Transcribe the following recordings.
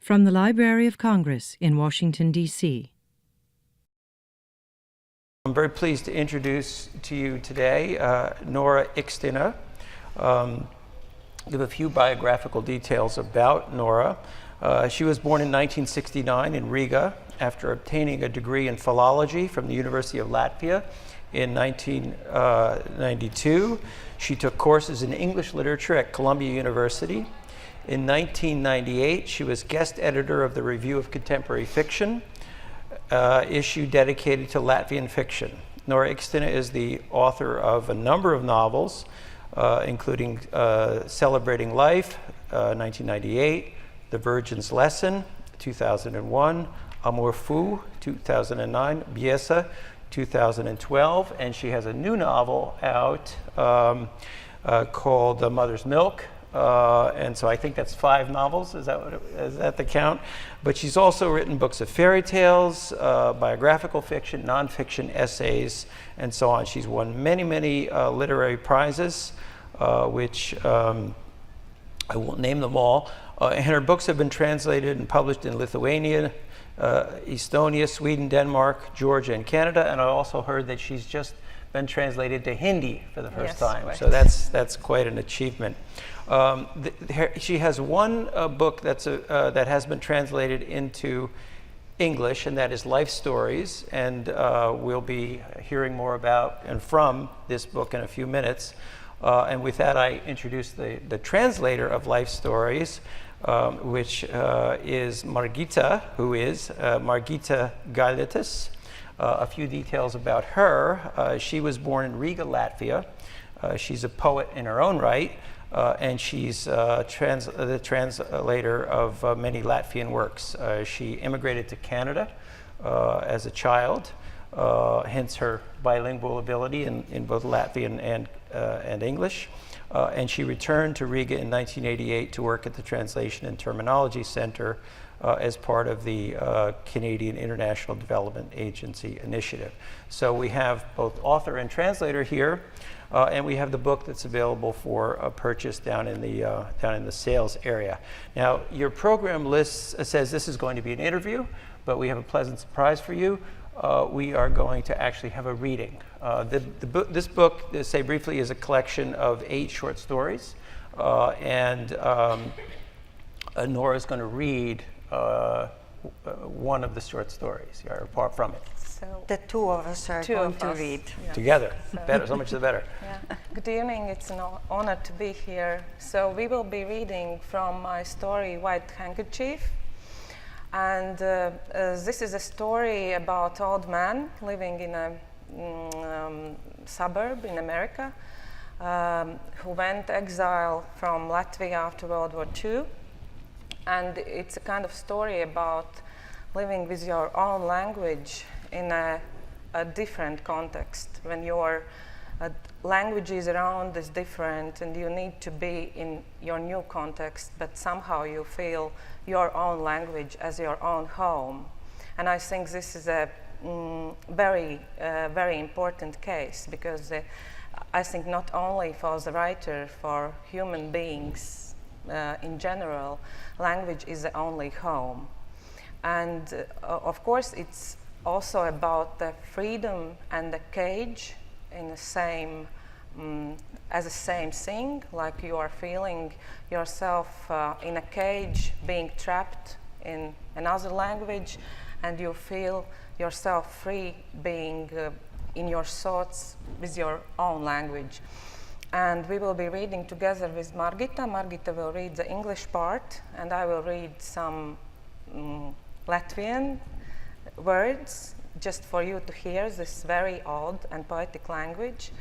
From the Library of Congress in Washington, D.C. I'm very pleased to introduce to you today Nora Ikstena. Give a few biographical details about Nora. She was born in 1969 in Riga after obtaining a degree in philology from the University of Latvia in 1992. She took courses in English literature at Columbia University. In 1998, she was guest editor of the Review of Contemporary Fiction, issue dedicated to Latvian fiction. Nora Ikstena is the author of a number of novels, including Celebrating Life, 1998, The Virgin's Lesson, 2001, Amour Fou, 2009, Biesa, 2012, and she has a new novel out called Mother's Milk. And so I think that's 5 novels, is that the count? But she's also written books of fairy tales, biographical fiction, nonfiction, essays, and so on. She's won many, many literary prizes, which I won't name them all. And her books have been translated and published in Lithuania, Estonia, Sweden, Denmark, Georgia, and Canada. And I also heard that she's just been translated to Hindi for the first time. Right. So that's quite an achievement. She has one book that has been translated into English, and that is Life Stories, and we'll be hearing more about and from this book in a few minutes. And with that, I introduce the translator of Life Stories, which is Margita, who is Margita Gailitis. A few details about her. She was born in Riga, Latvia. She's a poet in her own right, and she's the translator of many Latvian works. She immigrated to Canada as a child, hence her bilingual ability in both Latvian and English. And she returned to Riga in 1988 to work at the Translation and Terminology Center as part of the Canadian International Development Agency initiative. So we have both author and translator here, and we have the book that's available for purchase down in the sales area. Now, your program list says this is going to be an interview, but we have a pleasant surprise for you. We are going to actually have a reading. This book, to say briefly, is a collection of 8 short stories, and Nora is going to read one of the short stories, or apart from it. So the two of us are going to read. Yeah. Together. Better, so much the better. Yeah. Good evening, it's an honor to be here. So we will be reading from my story, White Handkerchief. And this is a story about an old man living in a suburb in America who went exile from Latvia after World War II. And it's a kind of story about living with your own language in a different context, when your languages around is different and you need to be in your new context, but somehow you feel your own language as your own home. And I think this is a very important case, because I think not only for the writer, for human beings in general, language is the only home. And of course, it's also about the freedom and the cage in the same, as the same thing, like you are feeling yourself in a cage, being trapped in another language, and you feel yourself free being in your thoughts with your own language. And we will be reading together with Margita. Margita will read the English part, and I will read some Latvian words, just for you to hear this very old and poetic language.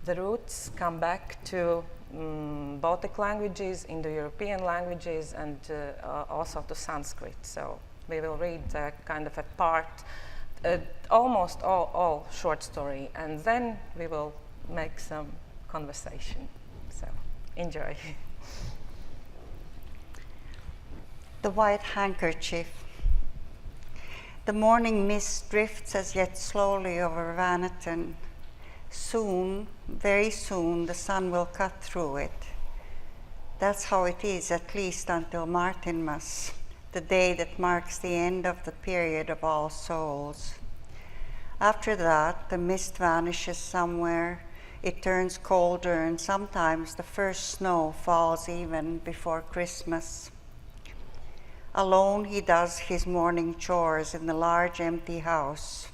The roots come back to Baltic languages, Indo-European languages, and also to Sanskrit. So we will read kind of a part, almost all short story, and then we will make some conversation. So enjoy. The White Handkerchief. The morning mist drifts as yet slowly over Vannaton. Soon, very soon, the sun will cut through it. That's how it is, at least until Martinmas, the day that marks the end of the period of All Souls. After that, the mist vanishes somewhere, it turns colder, and sometimes the first snow falls even before Christmas. Alone, he does his morning chores in the large empty house.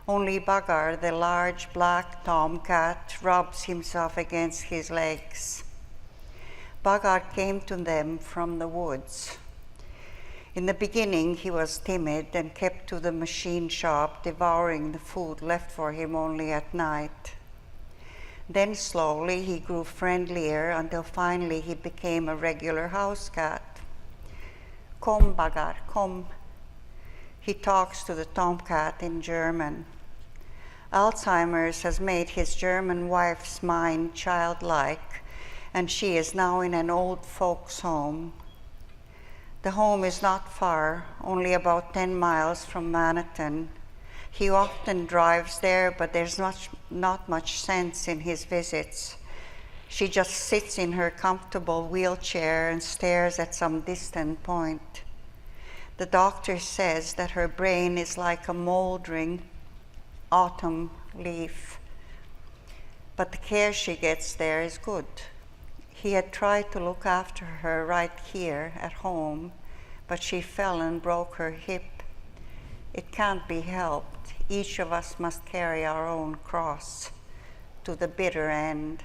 Only Bagar, the large black tomcat, rubs himself against his legs. Bagar came to them from the woods. In the beginning, he was timid and kept to the machine shop, devouring the food left for him only at night. Then slowly, he grew friendlier until finally he became a regular house cat. Kom, Bagar, kom. He talks to the tomcat in German. Alzheimer's has made his German wife's mind childlike, and she is now in an old folks' home. The home is not far, only about 10 miles from Manhattan. He often drives there, but there's not much sense in his visits. She just sits in her comfortable wheelchair and stares at some distant point. The doctor says that her brain is like a moldering autumn leaf, but the care she gets there is good. He had tried to look after her right here at home, but she fell and broke her hip. It can't be helped. Each of us must carry our own cross to the bitter end.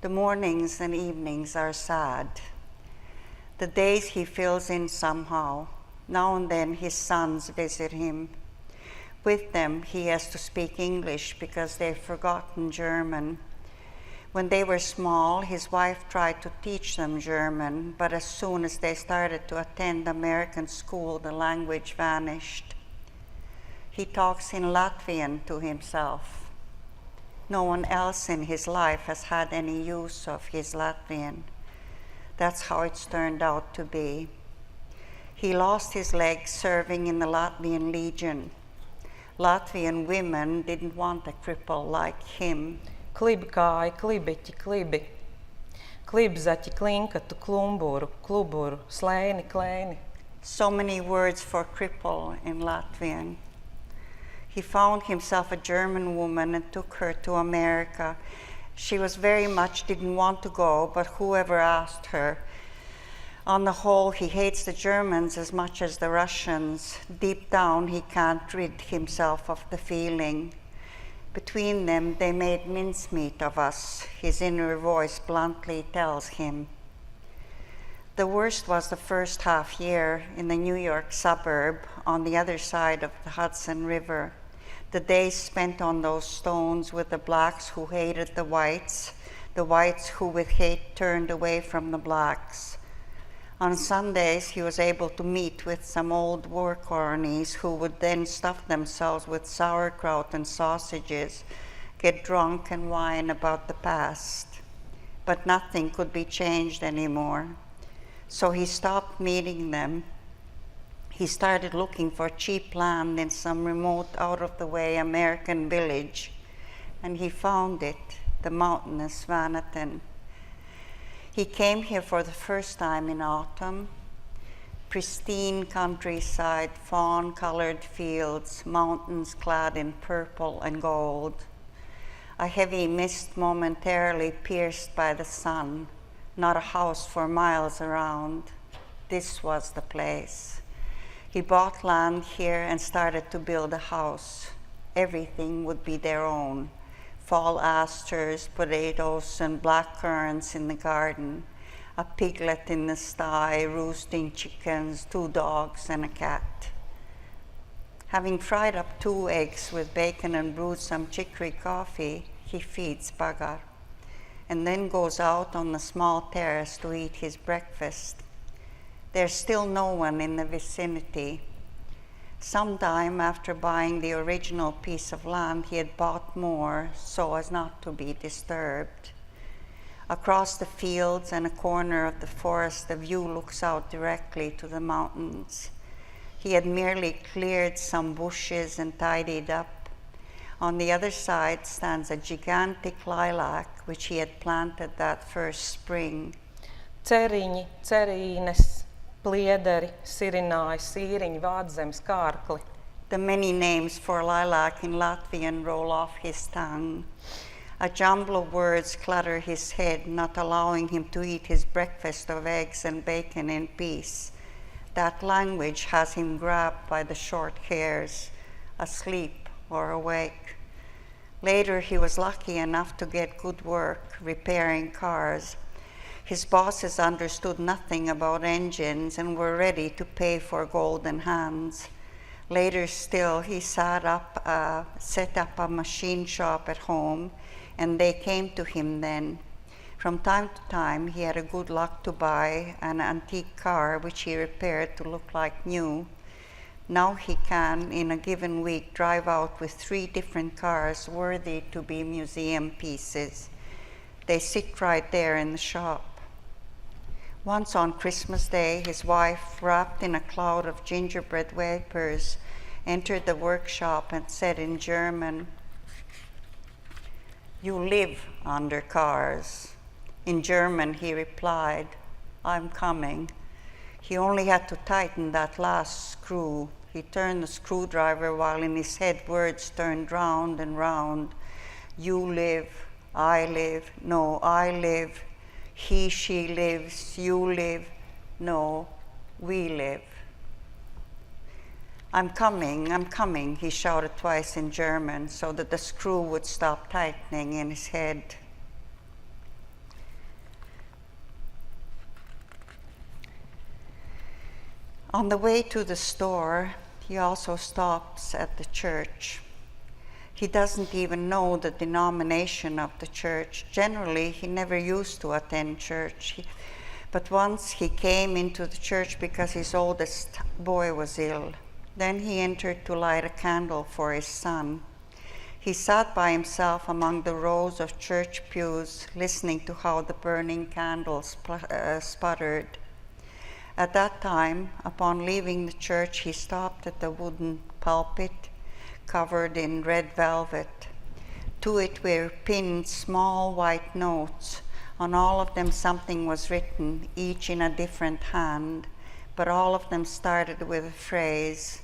The mornings and evenings are sad. The days he fills in somehow. Now and then his sons visit him. With them, he has to speak English because they've forgotten German. When they were small, his wife tried to teach them German, but as soon as they started to attend American school, the language vanished. He talks in Latvian to himself. No one else in his life has had any use of his Latvian. That's how it's turned out to be. He lost his leg serving in the Latvian Legion. Latvian women didn't want a cripple like him. Klibi kāja, klibiķi, klibi. Klibzaķi, klinkatu, klumburu, kluburu, slēni, klēni. So many words for cripple in Latvian. He found himself a German woman and took her to America. She was very much didn't want to go, but whoever asked her. On the whole, he hates the Germans as much as the Russians. Deep down, he can't rid himself of the feeling. Between them, they made mincemeat of us, his inner voice bluntly tells him. The worst was the first half year in the New York suburb on the other side of the Hudson River. The days spent on those stones with the blacks who hated the whites who with hate turned away from the blacks. On Sundays, he was able to meet with some old war cronies who would then stuff themselves with sauerkraut and sausages, get drunk and whine about the past. But nothing could be changed anymore. So he stopped meeting them. He started looking for cheap land in some remote, out-of-the-way American village, and he found it, the mountainous Manhattan. He came here for the first time in autumn. Pristine countryside, fawn-colored fields, mountains clad in purple and gold. A heavy mist momentarily pierced by the sun, not a house for miles around. This was the place. He bought land here and started to build a house. Everything would be their own. Fall asters, potatoes, and black currants in the garden, a piglet in the sty, roosting chickens, 2 dogs, and a cat. Having fried up 2 eggs with bacon and brewed some chicory coffee, he feeds Bagar, and then goes out on the small terrace to eat his breakfast. There's still no one in the vicinity. Sometime after buying the original piece of land, he had bought more so as not to be disturbed. Across the fields and a corner of the forest, the view looks out directly to the mountains. He had merely cleared some bushes and tidied up. On the other side stands a gigantic lilac, which he had planted that first spring. Ceriņi, cerīnes, pliederi, sirināji, sīriņi, vādzemes, kārkli. The many names for lilac in Latvian roll off his tongue. A jumble of words clutter his head, not allowing him to eat his breakfast of eggs and bacon in peace. That language has him grabbed by the short hairs, asleep or awake. Later, he was lucky enough to get good work repairing cars. His bosses understood nothing about engines and were ready to pay for golden hands. Later still, he set up a machine shop at home, and they came to him then. From time to time, he had a good luck to buy an antique car, which he repaired to look like new. Now he can, in a given week, drive out with 3 different cars worthy to be museum pieces. They sit right there in the shop. Once on Christmas Day, his wife, wrapped in a cloud of gingerbread wafers, entered the workshop and said in German, "You live under cars." In German, he replied, "I'm coming." He only had to tighten that last screw. He turned the screwdriver while in his head words turned round and round. You live, I live, no, I live. He, she lives, you live, no, we live. I'm coming, he shouted twice in German so that the screw would stop tightening in his head. On the way to the store, he also stops at the church. He doesn't even know the denomination of the church. Generally, he never used to attend church. But once he came into the church because his oldest boy was ill. Then he entered to light a candle for his son. He sat by himself among the rows of church pews, listening to how the burning candles sputtered. At that time, upon leaving the church, he stopped at the wooden pulpit covered in red velvet. To it were pinned small white notes. On all of them something was written, each in a different hand, but all of them started with a phrase,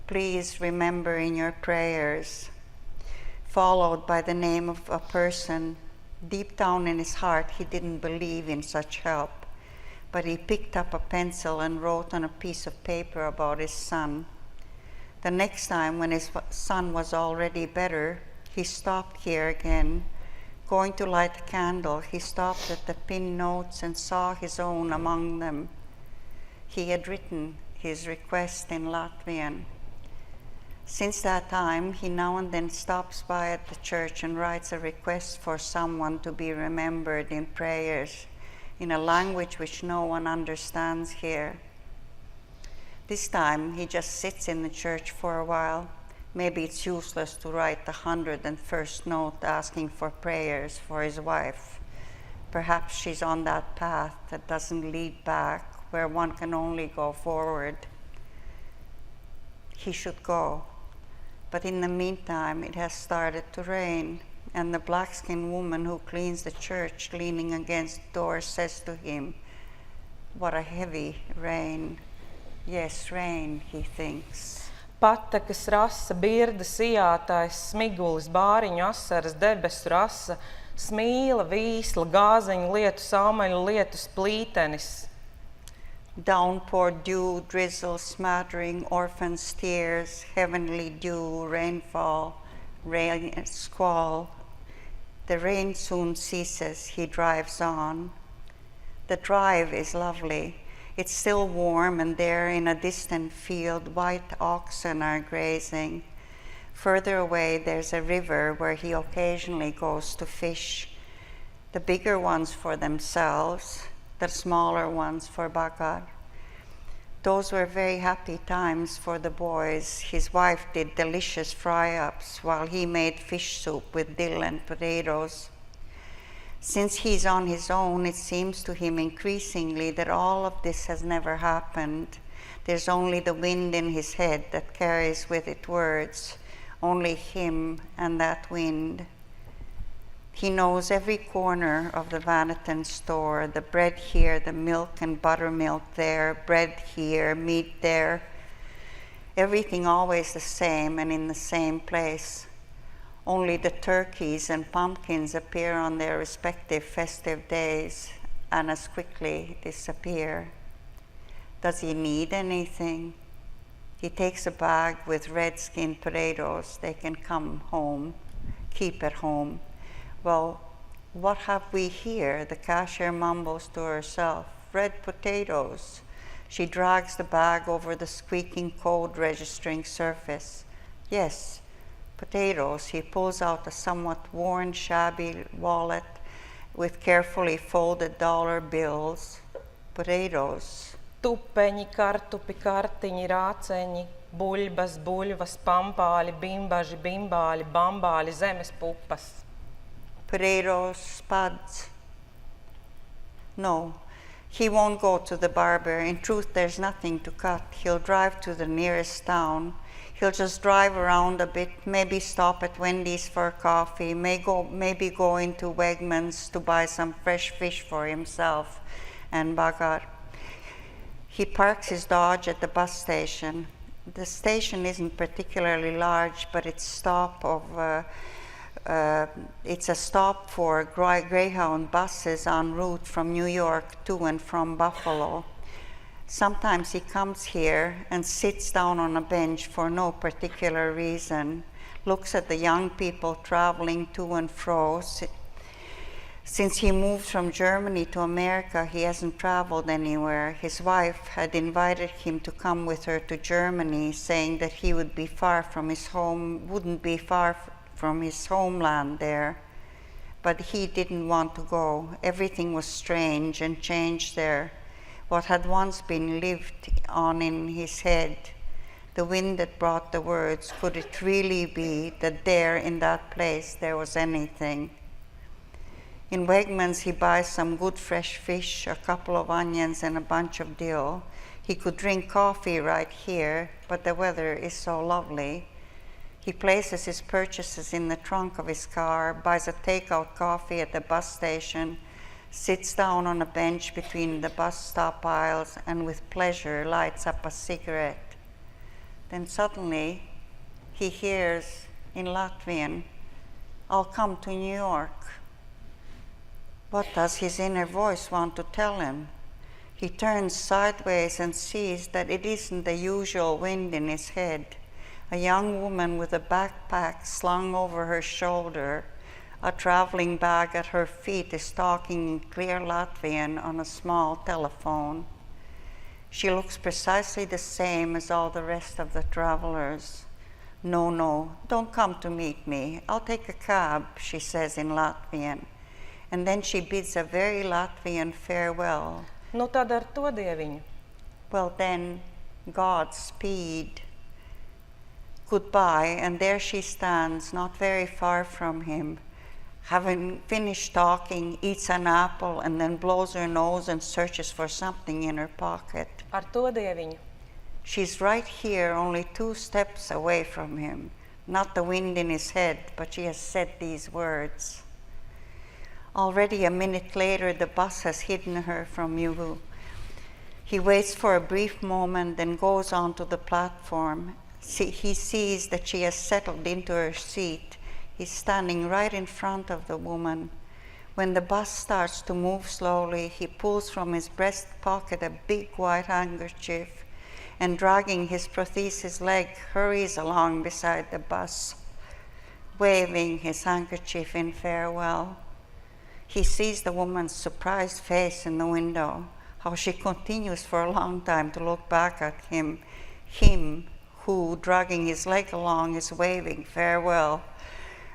"Please remember in your prayers," followed by the name of a person. Deep down in his heart, he didn't believe in such help, but he picked up a pencil and wrote on a piece of paper about his son. The next time, when his son was already better, he stopped here again. Going to light a candle, he stopped at the pinned notes and saw his own among them. He had written his request in Latvian. Since that time, he now and then stops by at the church and writes a request for someone to be remembered in prayers, in a language which no one understands here. This time, he just sits in the church for a while. Maybe it's useless to write the 101st note asking for prayers for his wife. Perhaps she's on that path that doesn't lead back, where one can only go forward. He should go. But in the meantime, it has started to rain, and the black-skinned woman who cleans the church, leaning against the door, says to him, "What a heavy rain." Yes, rain, he thinks. Patekas rasa, birda, sijātais, smigulis, bāriņu asaras, debesu rasa, smīla, vīsla, gāzeņu lietu, saumeļu lietus, plītenis. Downpour, dew, drizzle, smattering, orphans' tears, heavenly dew, rainfall, rain, squall. The rain soon ceases, he drives on. The drive is lovely. It's still warm, and there in a distant field, white oxen are grazing. Further away, there's a river where he occasionally goes to fish. The bigger ones for themselves, the smaller ones for Bagad. Those were very happy times for the boys. His wife did delicious fry-ups while he made fish soup with dill and potatoes. Since he's on his own, it seems to him increasingly that all of this has never happened. There's only the wind in his head that carries with it words, only him and that wind. He knows every corner of the Vanatan store, the bread here, the milk and buttermilk there, bread here, meat there. Everything always the same and in the same place. Only the turkeys and pumpkins appear on their respective festive days and as quickly disappear. Does he need anything? He takes a bag with red-skinned potatoes. They can keep at home. Well, what have we here? The cashier mumbles to herself. Red potatoes. She drags the bag over the squeaking code registering surface. Yes, potatoes. He pulls out a somewhat worn, shabby wallet with carefully folded dollar bills. Potatoes. Tupeņi, kartupi, kartiņi, rāceņi, buļbas, buļvas, pampāļi, bimbaži, bimbāļi, bambāļi, zemes pupas. Potatoes, spuds. No, he won't go to the barber. In truth, there's nothing to cut. He'll drive to the nearest town. He'll just drive around a bit, maybe stop at Wendy's for coffee, maybe go into Wegmans to buy some fresh fish for himself and bagar. He parks his Dodge at the bus station. The station isn't particularly large, but it's a stop for Greyhound buses en route from New York to and from Buffalo. Sometimes he comes here and sits down on a bench for no particular reason, looks at the young people traveling to and fro. Since he moved from Germany to America, he hasn't traveled anywhere. His wife had invited him to come with her to Germany, saying that he wouldn't be far from his homeland there. But he didn't want to go. Everything was strange and changed there. What had once been lived on in his head, the wind that brought the words, could it really be that there in that place there was anything? In Wegmans, he buys some good fresh fish, a couple of onions, and a bunch of dill. He could drink coffee right here, but the weather is so lovely. He places his purchases in the trunk of his car, buys a takeout coffee at the bus station, sits down on a bench between the bus stop aisles, and with pleasure lights up a cigarette. Then suddenly, he hears in Latvian, "I'll come to New York." What does his inner voice want to tell him? He turns sideways and sees that it isn't the usual wind in his head. A young woman with a backpack slung over her shoulder, a traveling bag at her feet, is talking in clear Latvian on a small telephone. She looks precisely the same as all the rest of the travelers. No, don't come to meet me. I'll take a cab," she says in Latvian. And then she bids a very Latvian farewell. Nu tad ar to dieviņu. Well then, Godspeed. Goodbye, and there she stands, not very far from him. Having finished talking, eats an apple and then blows her nose and searches for something in her pocket. Ar to dieviņu. She's right here, only 2 steps away from him. Not the wind in his head, but she has said these words. Already a minute later, the bus has hidden her from view. He waits for a brief moment, then goes onto the platform. He sees that she has settled into her seat. He's standing right in front of the woman. When the bus starts to move slowly, he pulls from his breast pocket a big white handkerchief and, dragging his prosthesis leg, hurries along beside the bus, waving his handkerchief in farewell. He sees the woman's surprised face in the window, how she continues for a long time to look back at him who, dragging his leg along, is waving farewell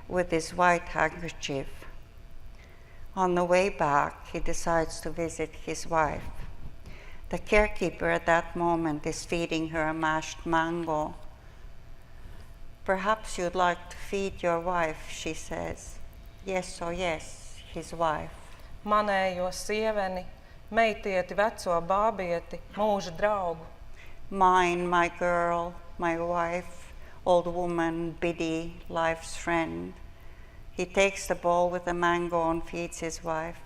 with his white handkerchief. On the way back, he decides to visit his wife. The caretaker at that moment is feeding her a mashed mango. "Perhaps you'd like to feed your wife," she says. "Yes, oh yes," his wife. Manējo sieveni, meitieti, veco bābieti, mūža draugu. "Mine, my girl, my wife, old woman, Biddy, life's friend." He takes the bowl with the mango and feeds his wife.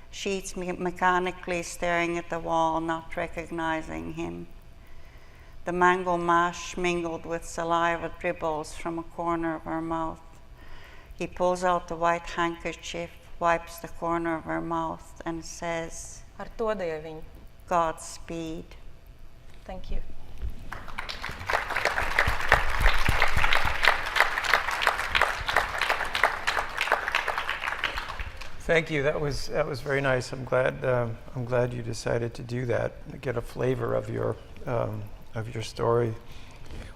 She eats mechanically, staring at the wall, not recognizing him. The mango mash mingled with saliva dribbles from a corner of her mouth. He pulls out the white handkerchief, wipes the corner of her mouth, and says, Ar to Dieviņu. Godspeed. Thank you. Thank you. That was very nice. I'm glad you decided to do that. Get a flavor of your story.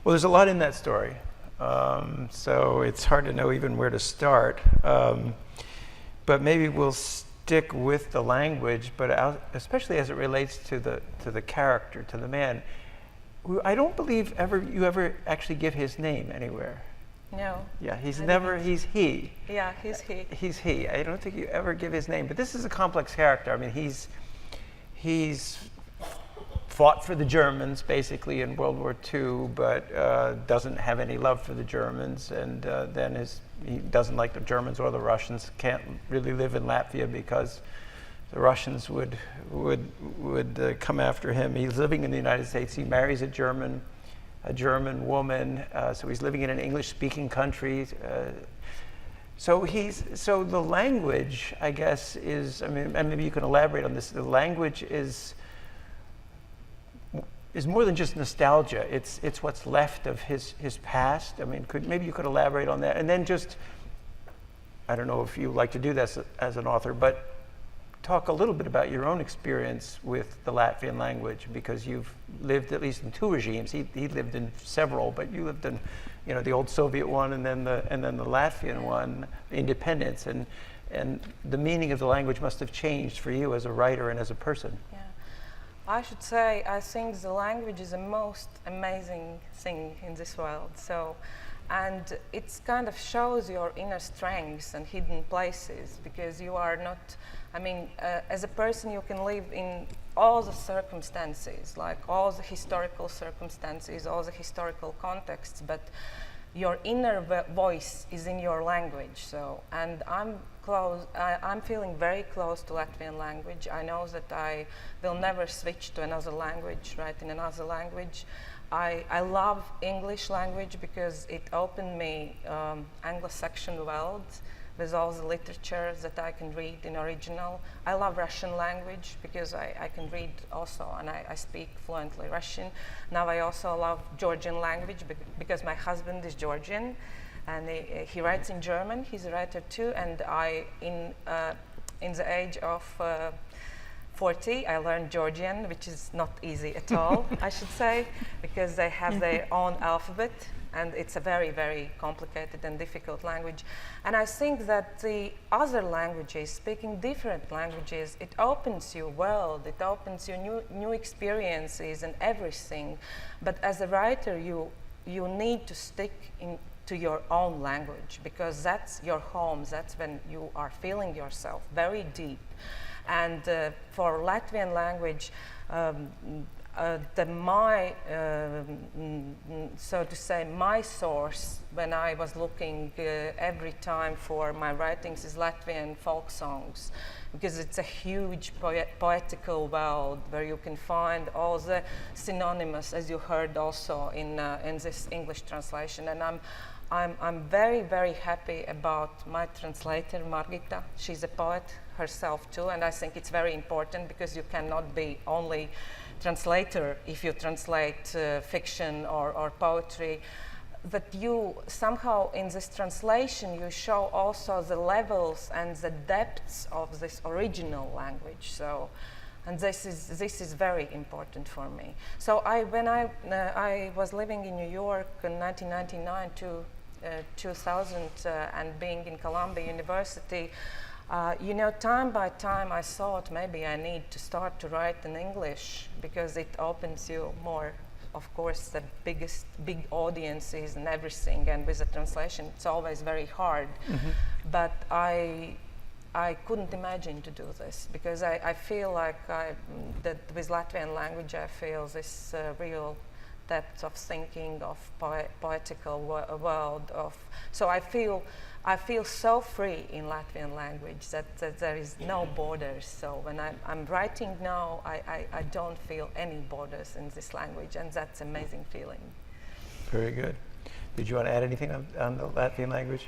Well, there's a lot in that story, so it's hard to know even where to start. But maybe we'll stick with the language, but especially as it relates to the character, to the man. I don't believe you ever actually give his name anywhere. No. Yeah, he's he. Yeah, he's he. He's he. I don't think you ever give his name, but this is a complex character. I mean, he's fought for the Germans basically in World War II, but doesn't have any love for the Germans, and then he doesn't like the Germans or the Russians. Can't really live in Latvia because the Russians would come after him. He's living in the United States. He marries a German woman, so he's living in an English-speaking country. So the language, I guess, is, I mean, and maybe you can elaborate on this. The language is more than just nostalgia. It's what's left of his past. I mean, maybe you could elaborate on that, and then just, I don't know if you like to do this as an author, but talk a little bit about your own experience with the Latvian language, because you've lived at least in two regimes. He lived in several, but you lived in, the old Soviet one, and then the Latvian one, independence, and the meaning of the language must have changed for you as a writer and as a person. Yeah, I should say I think the language is the most amazing thing in this world. And it kind of shows your inner strengths and hidden places, because you are not, as a person you can live in all the circumstances, like all the historical circumstances, all the historical contexts, but your inner voice is in your language. And I'm feeling very close to Latvian language. I know that I will never switch to another language, write in another language. I love English language because it opened me Anglo-Saxon world with all the literature that I can read in original. I love Russian language because I can read also, and I speak fluently Russian. Now I also love Georgian language because my husband is Georgian, and he writes in German. He's a writer too, and in the age of 40, I learned Georgian, which is not easy at all, I should say, because they have their own alphabet, and it's a very, very complicated and difficult language. And I think that the other languages, speaking different languages, it opens your world, it opens you new experiences and everything. But as a writer, you need to stick to your own language, because that's your home, that's when you are feeling yourself very deep. And for Latvian language, so to say, my source when I was looking every time for my writings is Latvian folk songs, because it's a huge poetical world where you can find all the synonymous, as you heard also in this English translation. And I'm very, very happy about my translator, Margita. She's a poet herself too, and I think it's very important, because you cannot be only translator if you translate fiction or poetry. That you somehow in this translation you show also the levels and the depths of this original language. And this is very important for me. So when I was living in New York in 1999 to 2000 and being in Columbia University, time by time I thought maybe I need to start to write in English, because it opens you more, of course, the big audiences and everything, and with the translation it's always very hard. Mm-hmm. But I couldn't imagine to do this, because I feel like that with Latvian language I feel this real depths of thinking, of poetical world. So I feel so free in Latvian language that there is no borders. So when I'm writing now, I don't feel any borders in this language, and that's an amazing feeling. Very good. Did you want to add anything on the Latvian language?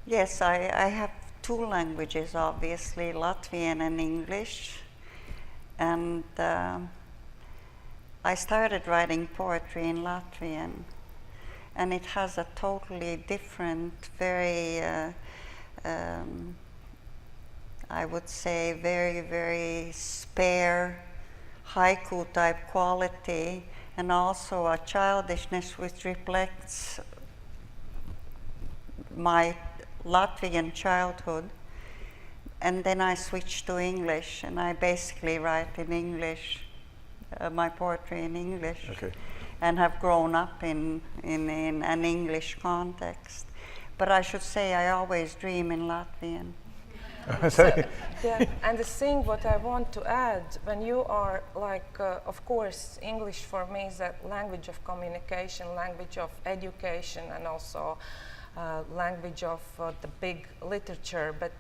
Yes, I have two languages, obviously, Latvian and English. And I started writing poetry in Latvian, and it has a totally different, very, I would say, very, very spare haiku type quality, and also a childishness which reflects my Latvian childhood. And then I switched to English, and I basically write in English, my poetry in English, Okay. and have grown up in an English context. But I should say I always dream in Latvian. Yeah, and the thing what I want to add, when you are like, of course, English for me is a language of communication, language of education, and also language of the big literature, but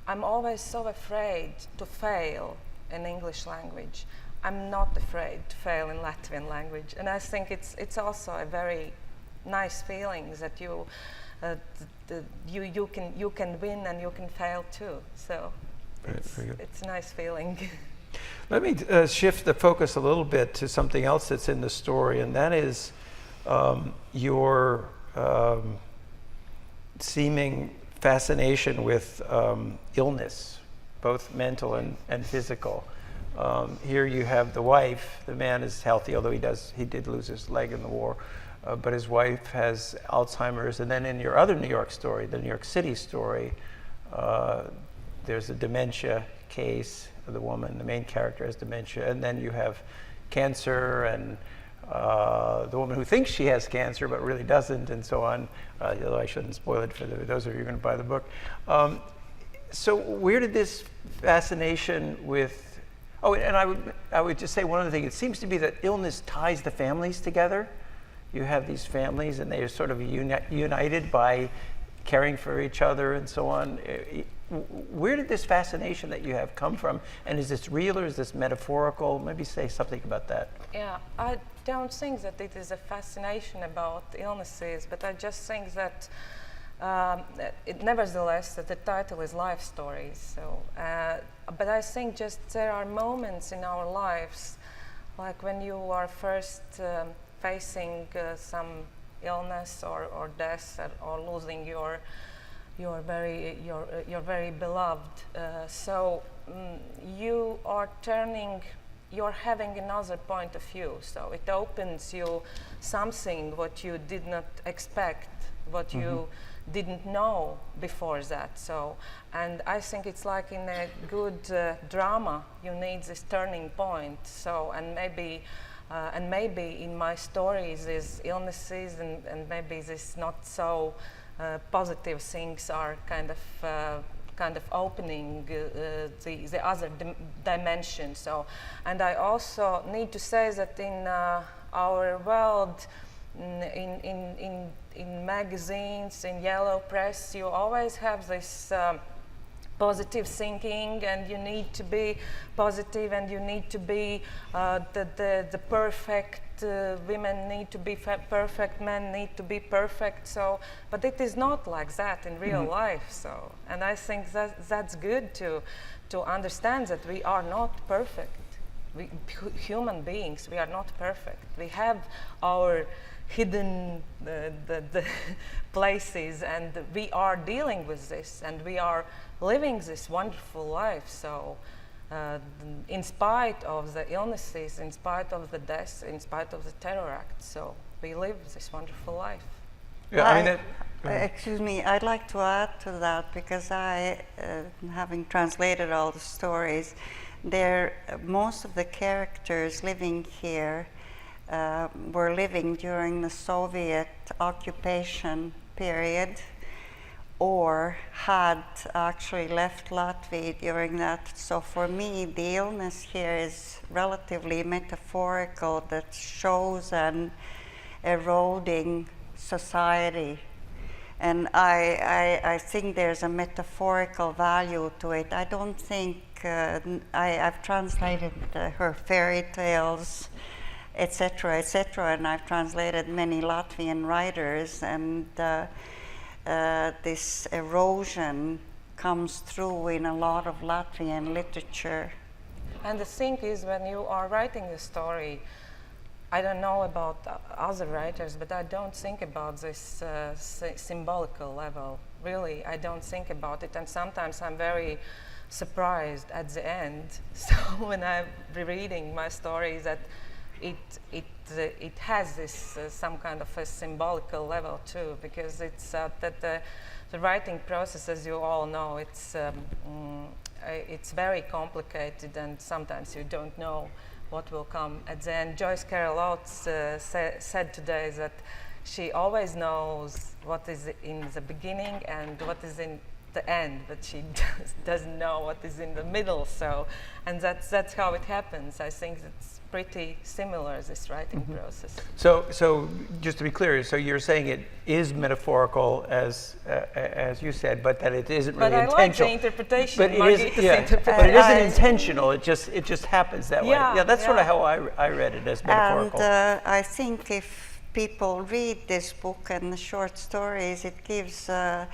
I'm always so afraid to fail in English language. I'm not afraid to fail in Latvian language, and I think it's also a very nice feeling that you can win and you can fail too. So it's a nice feeling. Let me shift the focus a little bit to something else that's in the story, and that is your seeming fascination with illness, both mental and physical. Here you have the wife. The man is healthy, although he did lose his leg in the war, but his wife has Alzheimer's. And then in your other New York story, the New York City story, there's a dementia case. The woman, the main character, has dementia, and then you have cancer, and the woman who thinks she has cancer but really doesn't, and so on. Although I shouldn't spoil it for those of you who are going to buy the book. So where did this fascination with? Oh, and I would just say one other thing. It seems to be that illness ties the families together. You have these families, and they are sort of united by caring for each other and so on. Where did this fascination that you have come from? And is this real or is this metaphorical? Maybe say something about that. Yeah, I don't think that it is a fascination about illnesses, but I just think that nevertheless, that the title is Life Stories. So, but I think just there are moments in our lives, like when you are first facing some illness or death or losing your very beloved. So you're having another point of view. So it opens you something what you did not expect, what you didn't know before that. So, and I think it's like in a good drama, you need this turning point. So, and maybe in my stories, these illnesses and maybe this not so positive things are kind of opening the other dimension. So, and I also need to say that in our world, in magazines, in yellow press, you always have this positive thinking, and you need to be positive, and you need to be the perfect. Women need to be perfect, men need to be perfect. So, but it is not like that in real life. So, and I think that's good to understand that we are not perfect. We human beings, we are not perfect. We have our hidden the places, and we are dealing with this, and we are living this wonderful life. So. In spite of the illnesses, in spite of the deaths, in spite of the terror acts, so we live this wonderful life. Yeah, excuse me, I'd like to add to that, because I, having translated all the stories, most of the characters living here were living during the Soviet occupation period, or had actually left Latvia during that. So for me, the illness here is relatively metaphorical, that shows an eroding society. And I think there's a metaphorical value to it. I don't think, I've translated her fairy tales, etc., etc., and I've translated many Latvian writers, and this erosion comes through in a lot of Latvian literature. And the thing is, when you are writing a story, I don't know about other writers, but I don't think about this symbolical level. Really, I don't think about it, and sometimes I'm very surprised at the end. So when I'm rereading my stories, that it has this some kind of a symbolical level too, because it's that the writing process, as you all know, it's very complicated, and sometimes you don't know what will come at the end. Joyce Carol Oates said today that she always knows what is in the beginning and what is in the end, but she doesn't know what is in the middle. So, and that's how it happens. I think it's pretty similar, this writing process. So just to be clear, so you're saying it is metaphorical, as you said, but that it isn't really intentional. But I like the interpretation. But it isn't intentional. It just happens that way. Yeah, that's sort of how I read it, as metaphorical. And I think if people read this book and the short stories, it gives a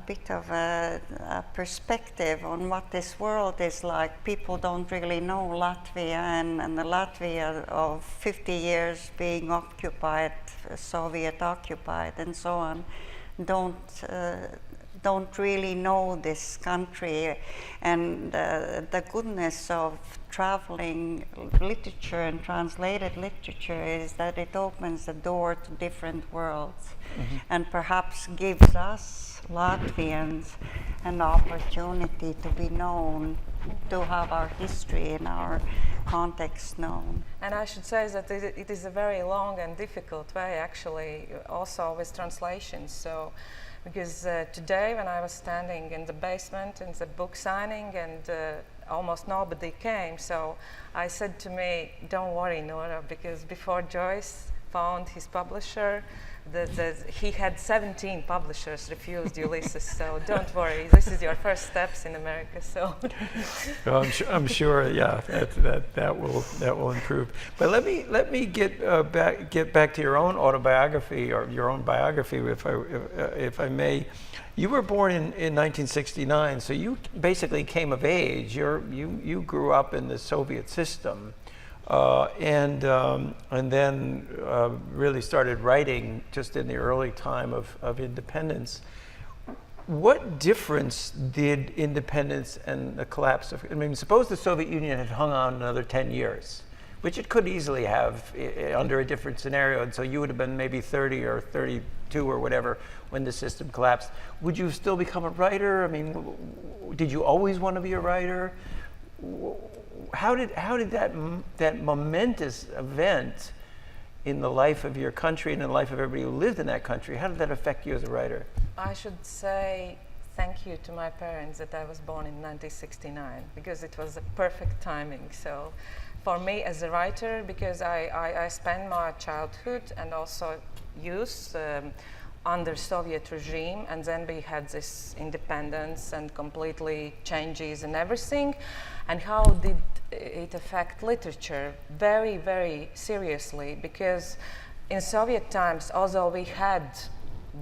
bit of a perspective on what this world is like. People don't really know Latvia, and the Latvia of 50 years being occupied, Soviet occupied, and so on, don't really know this country. And the goodness of traveling literature and translated literature is that it opens the door to different worlds, and perhaps gives us Latvians an opportunity to be known, to have our history and our context known. And I should say that it is a very long and difficult way, actually, also with translations. So, because today, when I was standing in the basement in the book signing, and almost nobody came, so I said to me, "Don't worry, Nora, because before Joyce found his publisher, he had 17 publishers refused Ulysses, so don't worry, this is your first steps in America." So, well, I'm sure, yeah, that will improve. But let me get back to your own autobiography, or your own biography, if I may. You were born in 1969, so you basically came of age. You grew up in the Soviet system. And then really started writing just in the early time of independence. What difference did independence and the collapse of, I mean, suppose the Soviet Union had hung on another 10 years, which it could easily have under a different scenario, and so you would have been maybe 30 or 32 or whatever when the system collapsed. Would you still become a writer? I mean, did you always want to be a writer? How did that momentous event in the life of your country and in the life of everybody who lived in that country, how did that affect you as a writer? I should say thank you to my parents that I was born in 1969, because it was a perfect timing. So for me as a writer, because I spent my childhood and also youth under Soviet regime, and then we had this independence and completely changes and everything. And how did it affect literature? Very, very seriously, because in Soviet times, although we had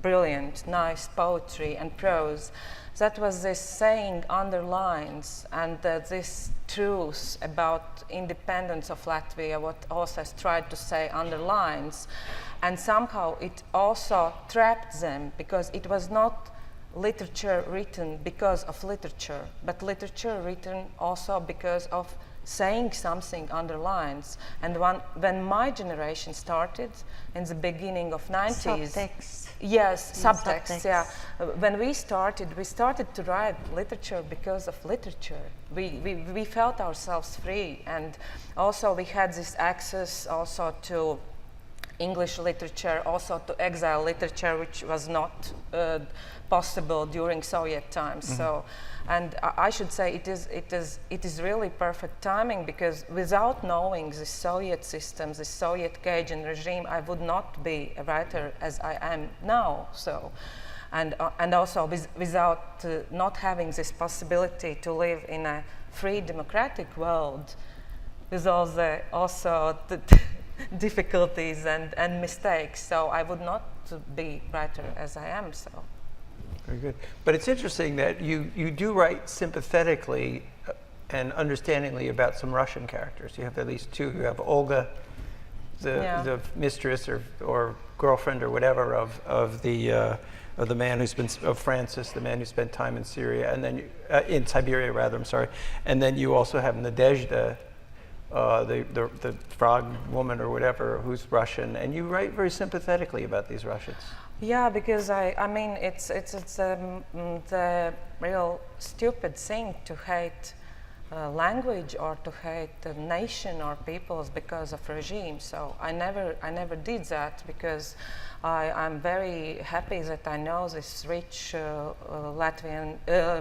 brilliant, nice poetry and prose, that was this saying underlines, and this truth about independence of Latvia, what authors tried to say underlines, and somehow it also trapped them, because it was not literature written because of literature, but literature written also because of saying something underlines. And when my generation started in the beginning of 90s, subtext. Yes, subtext. Yeah. When we started to write literature because of literature. We felt ourselves free, and also we had this access also to English literature, also to exile literature, which was not possible during Soviet times. So, and I should say it is really perfect timing, because without knowing the Soviet systems, the Soviet Cajun regime, I would not be a writer as I am now. So, and also without not having this possibility to live in a free democratic world, with all the difficulties and mistakes. So I would not be writer as I am. So. Very good. But it's interesting that you do write sympathetically and understandingly about some Russian characters. You have at least two. You have Olga, the mistress or girlfriend or whatever of the man who's been, of Francis, the man who spent time in Syria, and then in Siberia rather. I'm sorry. And then you also have Nadezhda, the frog woman or whatever, who's Russian, and you write very sympathetically about these Russians. Yeah, because I mean it's the real stupid thing to hate language or to hate a nation or peoples because of regime. So I never did that, because I'm very happy that I know this rich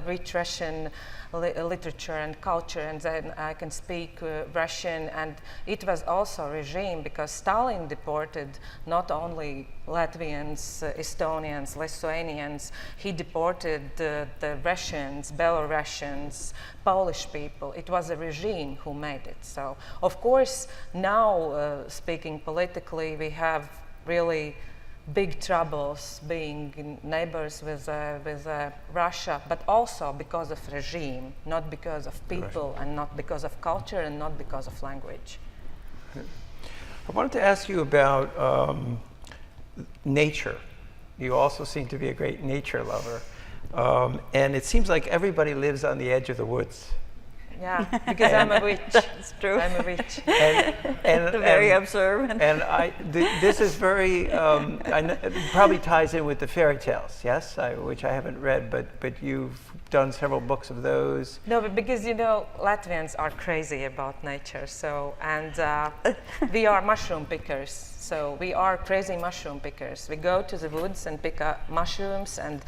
rich Russian literature and culture, and then I can speak Russian. And it was also regime, because Stalin deported not only Latvians, Estonians, Lithuanians, he deported the Russians, Belarusians, Polish people. It was a regime who made it. So of course now speaking politically, we have really big troubles being neighbors with Russia, but also because of regime, not because of people, and not because of culture, and not because of language. I wanted to ask you about nature. You also seem to be a great nature lover. And it seems like everybody lives on the edge of the woods. Yeah, because I'm a witch. That's true. I'm a witch. And very observant. And this is very, it probably ties in with the fairy tales, yes? Which I haven't read, but you've done several books of those. No, but because, you know, Latvians are crazy about nature, so, and we are mushroom pickers. So we are crazy mushroom pickers. We go to the woods and pick up mushrooms and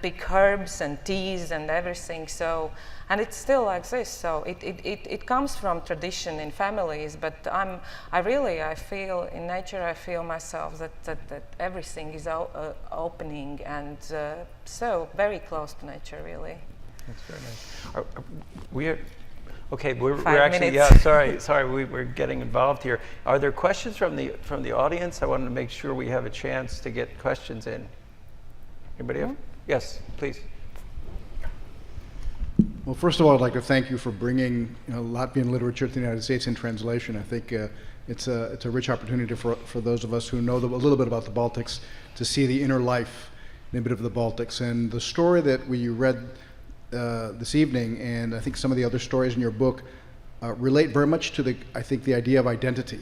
pick herbs and teas and everything. So, and it's still like this. So it comes from tradition in families. But I feel in nature. I feel myself that everything is opening, and so very close to nature, really. That's very nice. We're actually, minutes. yeah, sorry, we're getting involved here. Are there questions from the audience? I wanted to make sure we have a chance to get questions in. Anybody else? Yes, please. Well, first of all, I'd like to thank you for bringing Latvian literature to the United States in translation. I think it's a rich opportunity for those of us who know a little bit about the Baltics to see the inner life and a bit of the Baltics. And the story that you read this evening, and I think some of the other stories in your book relate very much to the idea of identity.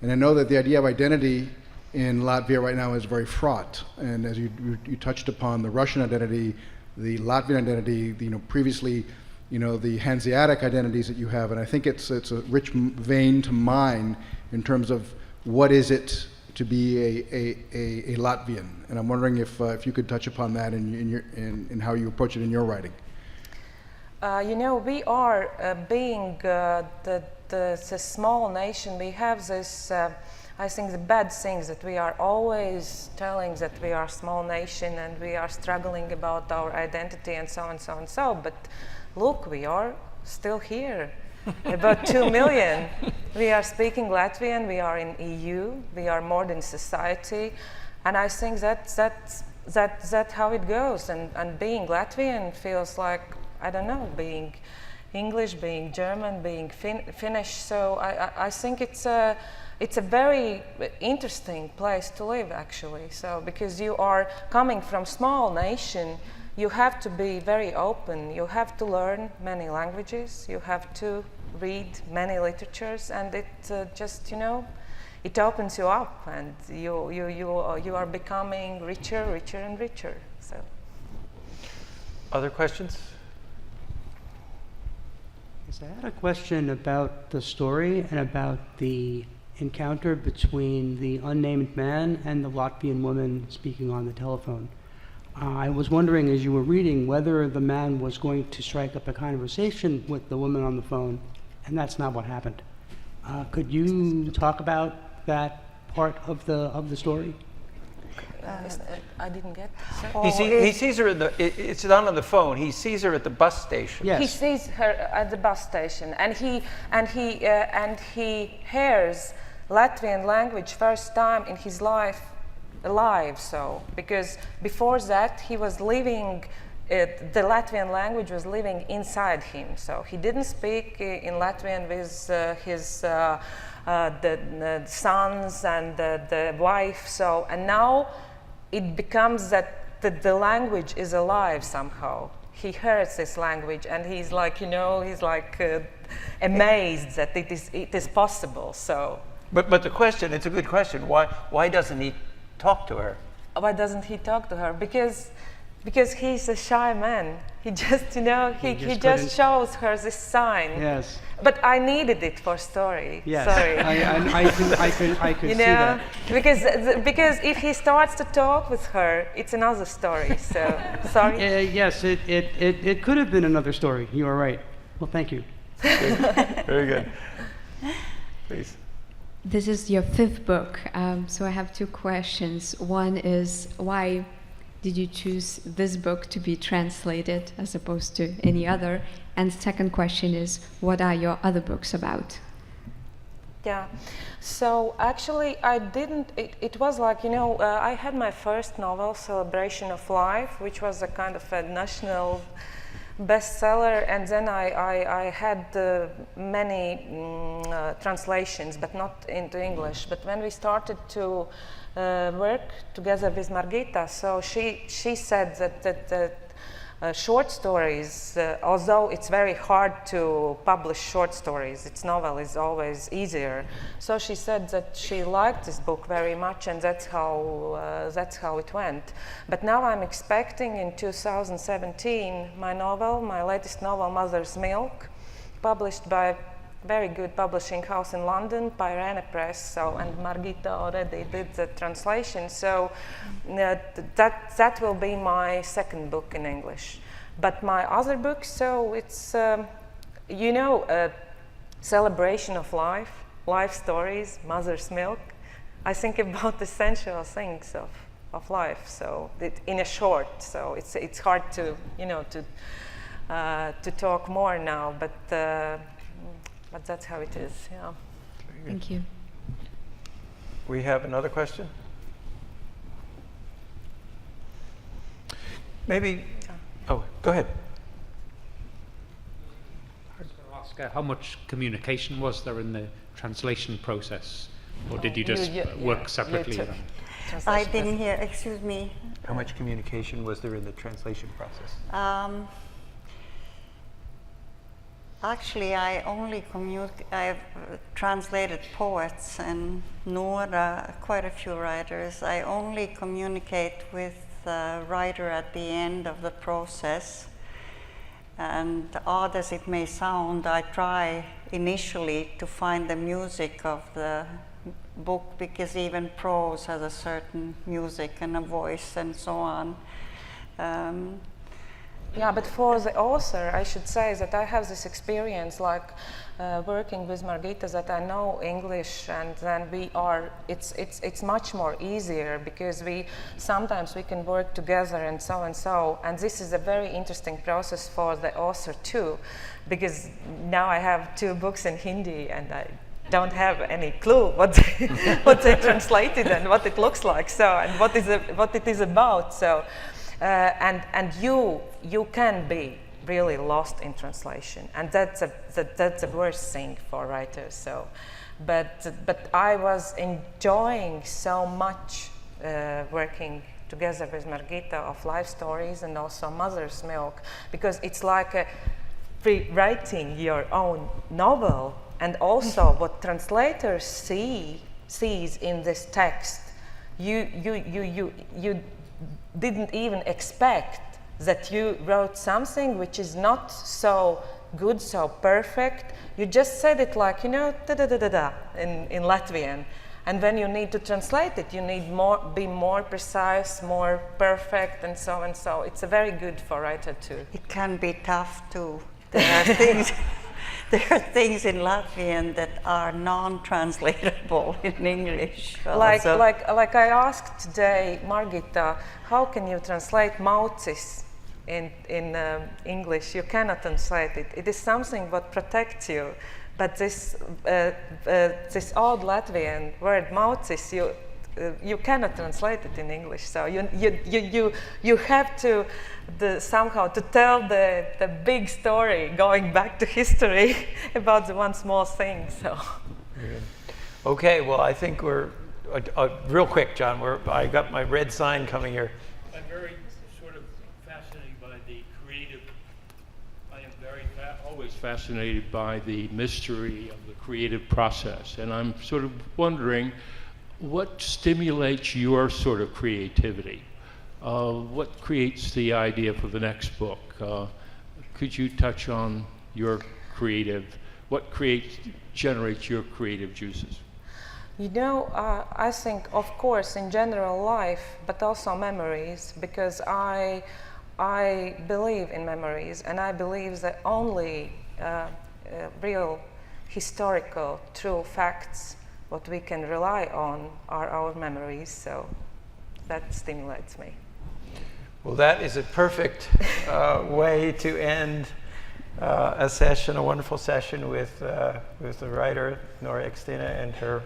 And I know that the idea of identity in Latvia right now is very fraught. And as you touched upon the Russian identity, the Latvian identity, previously, the Hanseatic identities that you have, and I think it's a rich vein to mine in terms of what is it to be a Latvian. And I'm wondering if you could touch upon that in how you approach it in your writing. We are being the small nation. We have this, I think, the bad things that we are always telling that we are a small nation and we are struggling about our identity and so and so and so. But look, we are still here, about 2 million. We are speaking Latvian. We are in EU. We are modern society, and I think that's how it goes. And being Latvian feels like, I don't know, being English, being German, being Finnish. So I think it's a very interesting place to live, actually. So because you are coming from small nation, you have to be very open. You have to learn many languages. You have to read many literatures, and it just it opens you up, and you are becoming richer and richer. So. Other questions? Yes, I had a question about the story and about the encounter between the unnamed man and the Latvian woman speaking on the telephone. I was wondering, as you were reading, whether the man was going to strike up a conversation with the woman on the phone, and that's not what happened. Could you talk about that part of the story? I didn't get. He sees her it's not on the phone. He sees her at the bus station. Yes. He sees her at the bus station, and he hears Latvian language first time in his life alive. So because before that he was living, the Latvian language was living inside him. So he didn't speak in Latvian with his the sons and the wife. So and now it becomes that the language is alive somehow. He hears this language and he's like, amazed that it is possible. So. But the question, it's a good question. Why doesn't he talk to her? Why doesn't he talk to her? Because he's a shy man. He just, he just shows her this sign. Yes. But I needed it for story. Yes. Sorry. I could see that. Because if he starts to talk with her, it's another story. So sorry. Yes, it could have been another story. You are right. Well, thank you. Very good. Please. This is your 5th book, so I have 2 questions. One is, why did you choose this book to be translated as opposed to any other? And second question is, what are your other books about? Yeah, so actually I didn't, it was like, I had my first novel, Celebration of Life, which was a kind of a national bestseller, and then I had many translations, but not into English. But when we started to work together with Margita, so she said that short stories, although it's very hard to publish short stories, its novel is always easier. So she said that she liked this book very much, and that's how it went. But now I'm expecting in 2017 my latest novel, Mother's Milk, published by a very good publishing house in London, Pyrene Press. So, and Margita already did the translation. So that will be my second book in English. But my other books, so it's celebration of life, life stories, Mother's Milk. I think about essential things of life. So in a short. So it's hard to to talk more now, but that's how it is. Yeah. Thank you. We have another question? Maybe, oh, go ahead. I was going to ask, how much communication was there in the translation process? Or did you just work separately? I didn't hear, excuse me. How much communication was there in the translation process? Actually, I've translated poets and Nora, quite a few writers. I only communicate with the writer at the end of the process. And odd as it may sound, I try initially to find the music of the book, because even prose has a certain music and a voice and so on. Yeah, but for the author, I should say that I have this experience, like working with Margita, that I know English, and then it's much more easier, because sometimes we can work together and so, and this is a very interesting process for the author too, because now I have 2 books in Hindi, and I don't have any clue what they translated and what it looks like, so, and what it is about, so. And you can be really lost in translation, and that's the worst thing for writers. So, but I was enjoying so much working together with Margita of life stories and also Mother's Milk, because it's like writing your own novel, and also what translators sees in this text. You didn't even expect that you wrote something which is not so good, so perfect. You just said it like, you know, da-da-da-da-da in Latvian. And when you need to translate it, you need be more precise, more perfect, and so and so. It's a very good for writer too. It can be tough too. There are things, there are things in Latvian that are non-translatable in English. Like I asked today, Margita, how can you translate maucis in English? You cannot translate it. It is something that protects you. But this old Latvian word maucis, you cannot translate it in English. So you have to somehow to tell the big story, going back to history about the one small thing. So. Okay, well, I think we're real quick, John. I got my red sign coming here. I'm very sort of fascinated by the creative. I am very always fascinated by the mystery of the creative process, and I'm sort of wondering what stimulates your sort of creativity. What creates the idea for the next book? Could you touch on your what generates your creative juices? You know, I think, of course, in general life, but also memories, because I believe in memories, and I believe that only real, historical, true facts, what we can rely on, are our memories. So that stimulates me. Well, that is a perfect way to end a session, a wonderful session with the writer Nora Ikstena and her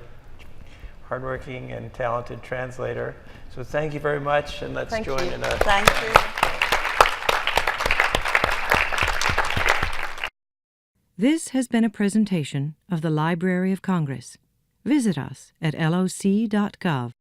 hardworking and talented translator. So thank you very much, and let's join in a. Thank you. This has been a presentation of the Library of Congress. Visit us at loc.gov.